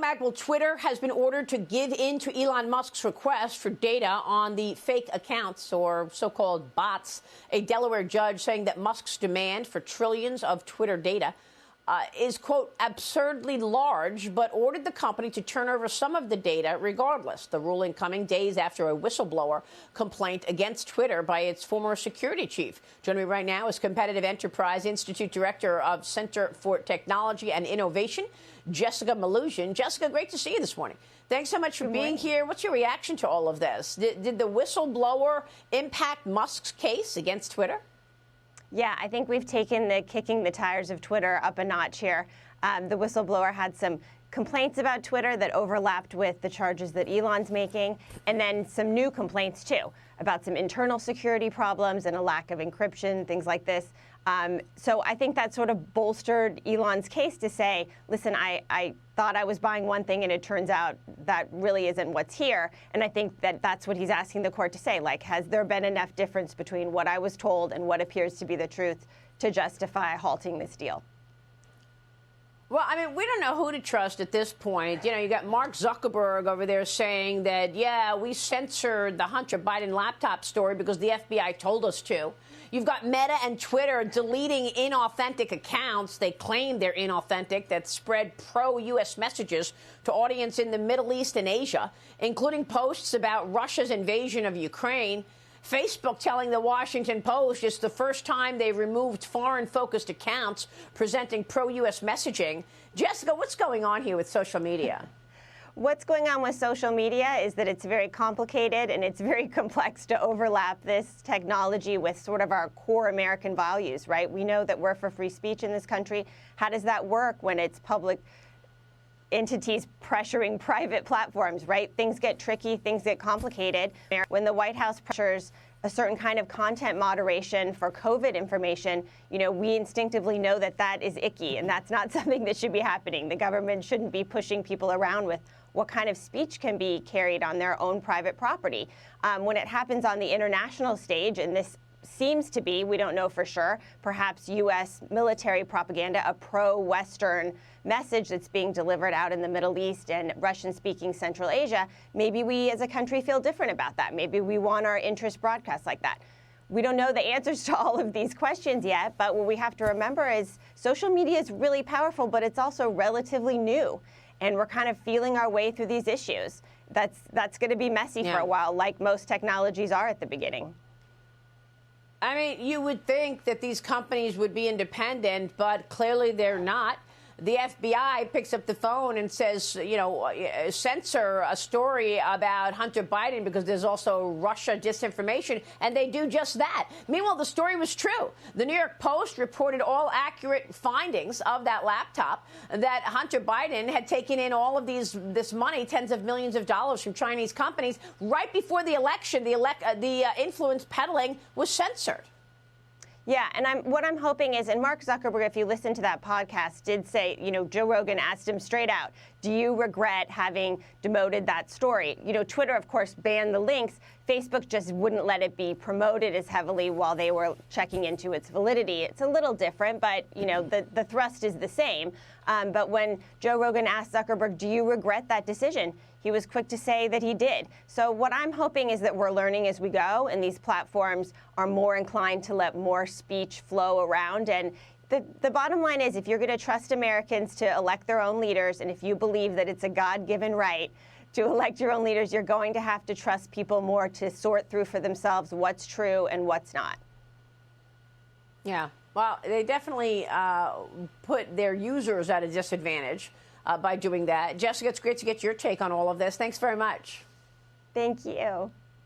back. Well, Twitter has been ordered to give in to Elon Musk's request for data on the fake accounts or so-called bots. A Delaware judge saying that Musk's demand for trillions of Twitter data is, quote, absurdly large, but ordered the company to turn over some of the data regardless. The ruling coming days after a whistleblower complaint against Twitter by its former security chief. Joining me right now is Competitive Enterprise Institute Director of Center for Technology and Innovation, Jessica Malusian. Jessica, great to see you this morning. Thanks so much for being here. What's your reaction to all of this? Did the whistleblower impact Musk's case against Twitter? Yeah, I think we've taken the kicking the tires of Twitter up a notch here. The whistleblower had some complaints about Twitter that overlapped with the charges that Elon's making, and then some new complaints, too, about some internal security problems and a lack of encryption, things like this. So I think that sort of bolstered Elon's case to say, listen, I thought I was buying one thing and it turns out that really isn't what's here. And I think that that's what he's asking the court to say. Like, has there been enough difference between what I was told and what appears to be the truth to justify halting this deal? Well, I mean, we don't know who to trust at this point. You know, you got Mark Zuckerberg over there saying that, yeah, we censored the Hunter Biden laptop story because the FBI told us to. You've got Meta and Twitter deleting inauthentic accounts. They claim they're inauthentic that spread pro-U.S. messages to audience in the Middle East and Asia, including posts about Russia's invasion of Ukraine. Facebook telling the Washington Post it's the first time they've removed foreign-focused accounts presenting pro-U.S. messaging. Jessica, what's going on here with social media? What's going on with social media is that it's very complicated and it's very complex to overlap this technology with sort of our core American values, right? We know that we're for free speech in this country. How does that work when it's public entities pressuring private platforms, right? Things get tricky, things get complicated. When the White House pressures a certain kind of content moderation for COVID information, you know, we instinctively know that that is icky and that's not something that should be happening. The government shouldn't be pushing people around with what kind of speech can be carried on their own private property. When it happens on the international stage, and this seems to be, we don't know for sure, perhaps U.S. military propaganda, a pro-Western message that's being delivered out in the Middle East and Russian-speaking Central Asia, maybe we as a country feel different about that. Maybe we want our interest broadcast like that. We don't know the answers to all of these questions yet, but what we have to remember is social media is really powerful, but it's also relatively new. And we're kind of feeling our way through these issues. That's going to be messy for a while, like most technologies are at the beginning. I mean, you would think that these companies would be independent, but clearly they're not. The FBI picks up the phone and says, you know, censor a story about Hunter Biden because there's also Russia disinformation, and they do just that. Meanwhile, the story was true. The New York Post reported all accurate findings of that laptop, that Hunter Biden had taken in all of this money, tens of millions of dollars from Chinese companies, right before the election. The influence peddling was censored. Yeah, and what I'm hoping is, and Mark Zuckerberg, if you listen to that podcast, did say, you know, Joe Rogan asked him straight out, do you regret having demoted that story? You know, Twitter, of course, banned the links. Facebook just wouldn't let it be promoted as heavily while they were checking into its validity. It's a little different, but, you know, the thrust is the same. But when Joe Rogan asked Zuckerberg, do you regret that decision? He was quick to say that he did. So what I'm hoping is that we're learning as we go, and these platforms are more inclined to let more speech flow around. And the bottom line is, if you're going to trust Americans to elect their own leaders, and if you believe that it's a God-given right to elect your own leaders, you're going to have to trust people more to sort through for themselves what's true and what's not. Yeah, well, they definitely put their users at a disadvantage by doing that. Jessica, it's great to get your take on all of this. Thanks very much. Thank you.